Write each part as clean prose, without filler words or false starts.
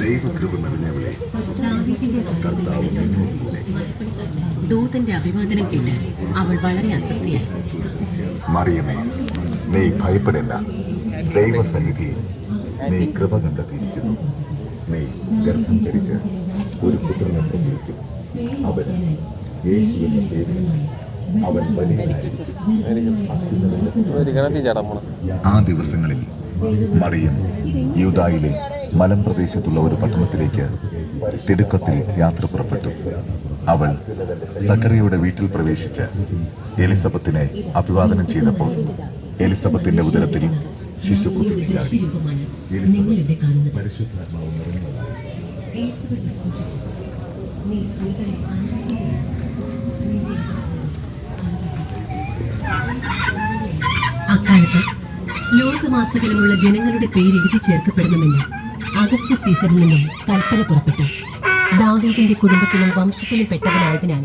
ദൈവകൃപ നിറഞ്ഞവളെ, കർത്താവ് നിന്നോടുകൂടെ. ദൂതന്റെ അഭിവാദനം കേട്ട് അവൾ വളരെ അസ്വസ്ഥയായി. മറിയമേ, നീ ഭയപ്പെടേണ്ട. ദൈവസന്നിധിയിൽ നീ കൃപ കണ്ടെത്തിയിരിക്കുന്നു. നീ ഗർഭം ധരിച്ച് ഒരു പുത്രനെ പ്രസവിക്കും. അവൻ യേശു എന്ന പേരിൽ അവൻ ആ ദിവസങ്ങളിൽ മറിയം യൂദായിലെ മലമ്പ്രദേശത്തുള്ള ഒരു പട്ടണത്തിലേക്ക് തിടുക്കത്തിൽ യാത്ര പുറപ്പെട്ടു. അവൾ സക്കറിയയുടെ വീട്ടിൽ പ്രവേശിച്ച് എലിസബത്തിനെ അഭിവാദനം ചെയ്തപ്പോൾ എലിസബത്തിന്റെ ഉദരത്തിൽ ശിശു കുതിച്ചു ചാടി. പരിശുദ്ധാത്മാവ് നിറഞ്ഞവളായി. അക്കാലത്ത് ലോകമാസകലമുള്ള ജനങ്ങളുടെ പേരെഴുതി ചേർക്കപ്പെടണമെന്ന് അഗസ്റ്റസ് സീസറിൽ നിന്നും കൽപ്പന പുറപ്പെട്ടു. ദാവീദിന്റെ കുടുംബത്തിലും വംശത്തിലും പെട്ടവനായതിനാൽ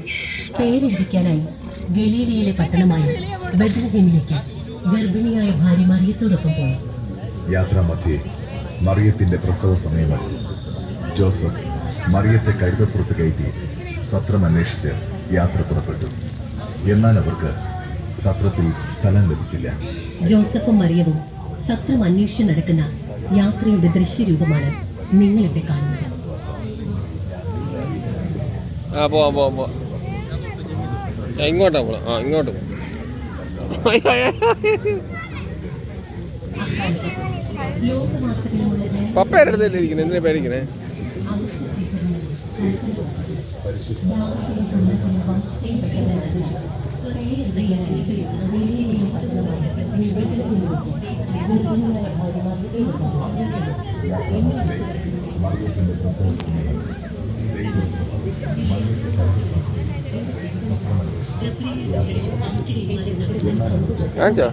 പേരെഴുതിക്കാനായി ഗലീലയിലെ പട്ടണമായ ബെത്ലഹേമിലേക്ക് ഗർഭിണിയായ ഭാര്യ മറിയത്തോടൊപ്പം പോയി. യാത്രാമധ്യേ മറിയത്തിന്റെ പ്രസവ സമയമായി. ജോസഫ് മറിയത്തെ കഴുതപ്പുറത്ത് കയറ്റി സത്രം അന്വേഷിച്ച് യാത്ര പുറപ്പെട്ടു. എന്നാൽ അവർക്ക് സത്രത്തിൽ സ്ഥലം ലഭിച്ചില്ല. ജോസഫും മറിയവും സത്രം അന്വേഷിച്ച് നടക്കുന്ന യാത്രയുടെ ദൃശ്യരൂപമാണ് നിങ്ങളിവിടെ കാണുന്നത്. ഇങ്ങോട്ടാ ഇങ്ങോട്ട് പപ്പയുടെ അടുത്തല്ലേ ഇരിക്കുന്നത്? എന്തിനാ പേടിക്കണേ? കാണിച്ചോ?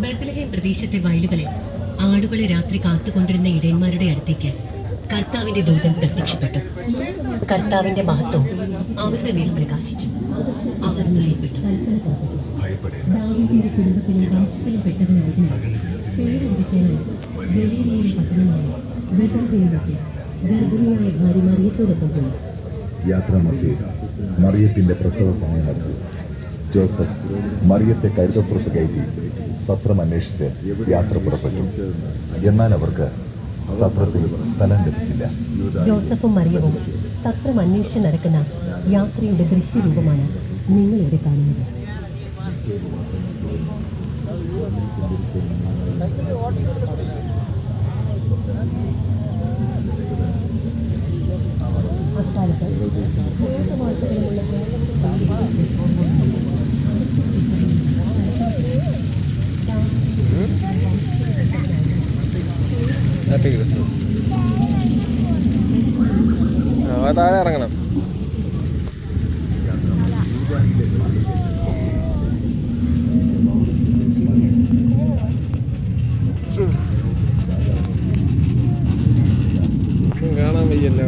ബെത്ലഹേം പ്രദേശത്തെ വയലുകളിൽ ആടുകളെ രാത്രി കാത്തുകൊണ്ടിരുന്ന ഇടയന്മാരുടെ അടുത്തേക്ക് കർത്താവിന്റെ ദൂതൻ പ്രത്യക്ഷപ്പെട്ടു. കർത്താവിന്റെ മഹത്വം അവരുടെ മേൽ പ്രകാശിച്ചു. അവർ ഭയപ്പെട്ടു. ദാവീദിന്റെ കുടുംബത്തിലും വംശത്തിലും പെട്ടവനായതിനാൽ പേരെഴുതിക്കാനായി ഗലീലയിലെ പട്ടണമായ ബെത്ലഹേമിലേക്ക് ഗർഭിണിയായ ഭാര്യ മറിയത്തോടൊപ്പം പോയി. യാത്രാമധ്യേ മറിയത്തിന്റെ പ്രസവ സമയമായിരുന്നു. ജോസഫ് മറിയത്തെ കഴുതപ്പുറത്ത് കയറ്റി സത്രം അന്വേഷിച്ച് യാത്ര പുറപ്പെട്ടു. എന്നാൽ അവർക്ക് സത്രത്തിൽ സ്ഥലം ലഭിച്ചില്ല. ജോസഫും മറിയവും സത്രം അന്വേഷിച്ച് നടക്കുന്ന യാത്രയുടെ ദൃശ്യരൂപമാണ് നിങ്ങളിവിടെ കാണുന്നത്. അക്കാലത്ത് ഹാപ്പി ക്രിസ്മസ്. താഴെ ഇറങ്ങണം. കാണാൻ വയ്യല്ലോ.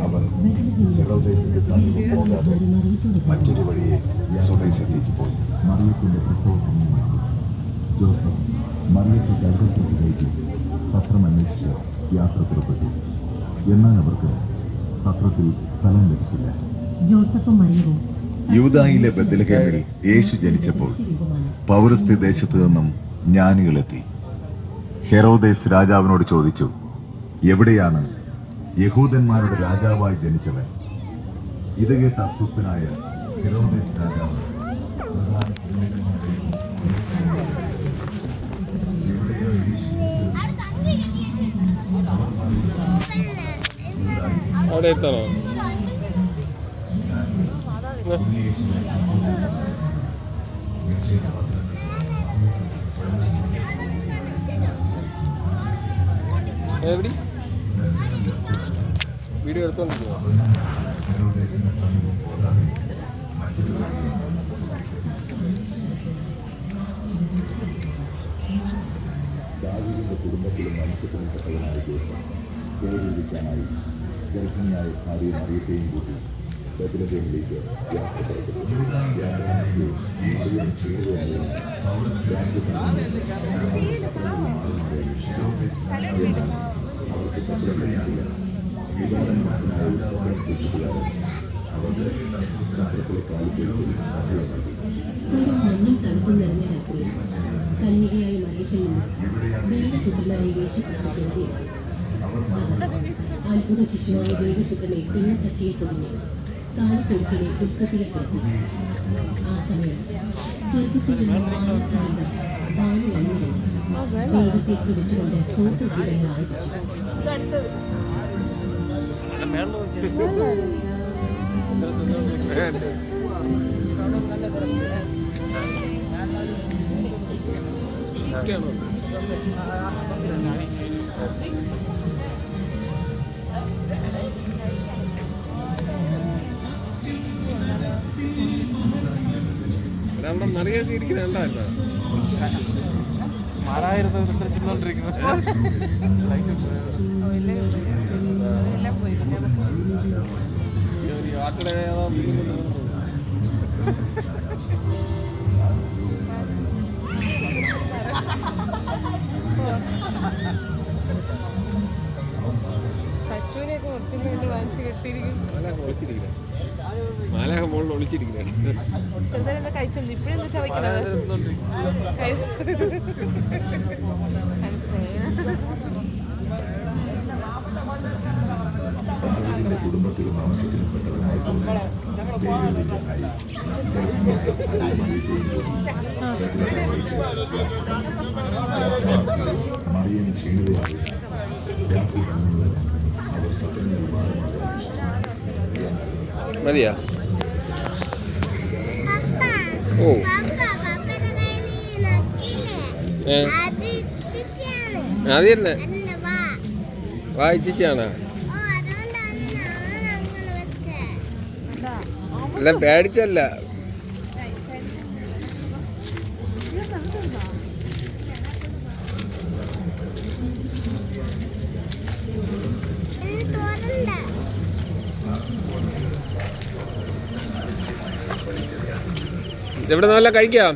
അവർ ഹെറോദേസിന്റെ സമീപം പോകാതെ മറ്റൊരു വഴിയെ സ്വദേശത്തേക്ക് പോയി. മറിയത്തിന്റെ പ്രസവ സമയമായി. ജോസഫ് മറിയത്തെ കഴുതപ്പുറത്ത് കയറ്റി സത്രം അന്വേഷിച്ച് യാത്ര പുറപ്പെട്ടു. എന്നാൽ അവർക്ക് സത്രത്തിൽ സ്ഥലം ലഭിച്ചില്ല. ജോസഫും മറിയവും യൂദായിലെ ബെത്ലഹേമിൽ യേശു ജനിച്ചപ്പോൾ പൗരസ്ത്യ ദേശത്തു നിന്നും ജ്ഞാനികളെത്തി. ഹെറോദേസ് രാജാവിനോട് ചോദിച്ചു, എവിടെയാണ് യഹൂദന്മാരുടെ രാജാവായി ജനിച്ചവൻ? ഇത് കേട്ട് അസ്വസ്ഥനായ ഹെറോദേസ് രാജാവ് എവിടെയാണ് യേശു ജനിച്ചത്? അവിടെ എത്തണോ? എവിടെ വീഡിയോ എടുത്തോണ്ടിരിക്കുമോ? ദാവീദിന്റെ കുടുംബത്തിലും മനുഷ്യത്തിൽപ്പെട്ടവനായ ദിവസം പേരിരിക്കാനായി ഗർഭിണിയായ ഭാര്യയും അറിയത്തെയും കൂട്ടി ബദലഹേമിലേക്ക് യാത്ര പുറപ്പെട്ടു. അവർക്ക് സത്യം ലഭിച്ചില്ല. വിവാദമനസ്സനായ ഒരു സത്യം സൂക്ഷിക്കുകയാണ് അവർക്ക് സത്രത്തിലെ കാലിക്കൽ അഭയം നൽകി. മഞ്ഞും തണുപ്പും നിറഞ്ഞ രാത്രിയിൽ കന്യകയായ മറിയത്തിൽ നിന്ന് ദൈവപുത്രനായ യേശുക്രിസ്തു അത്ഭുത ശിശുവായ ദൈവപുത്രനെ പിന്നത്തച്ചിയെ പൊതിഞ്ഞ് കാലിക്കൊടുക്കിലെ ഉൾക്കത്തിലെ കിടത്തി. ആ സമയം സ്വർഗത്തിൽ നിന്ന് വായു വന്നു ദൈവത്തെ സ്തുതിച്ചുകൊണ്ട് സ്തോത്രഗീതങ്ങൾ ആരംഭിച്ചു. അവിടെ നിറയൊക്കെ ഇരിക്കുന്നുണ്ടോ? യാത്ര പശുവിനെയൊക്കെ കുറച്ചും വേണ്ടി വാങ്ങിച്ചു കെട്ടിയിരിക്കും. മാലാഖ മുകളിൽ ഒളിച്ചിരിക്കുകയാണ്. എന്താ കഴിച്ചത്? ഇപ്പഴെന്താ ചവയ്ക്കണത്? ദാവീദിന്റെ കുടുംബത്തിലും വംശത്തിലുംപ്പെട്ടവനായ ദിവസം പേരിരിക്കാനായി ഗർഭിണിയായ ഭാര്യയും മറിയം ക്ഷീണിതയാകുക. രാത്രി കണ്ണുന്നതിന് അവർ സത്യങ്ങൾ മാറുമാറി മതിയാ? ഓ അത് തന്നെ വായിച്ചാണ്. അല്ല പേടിച്ചല്ല. ഇവിടെ നല്ല കഴിക്കാം.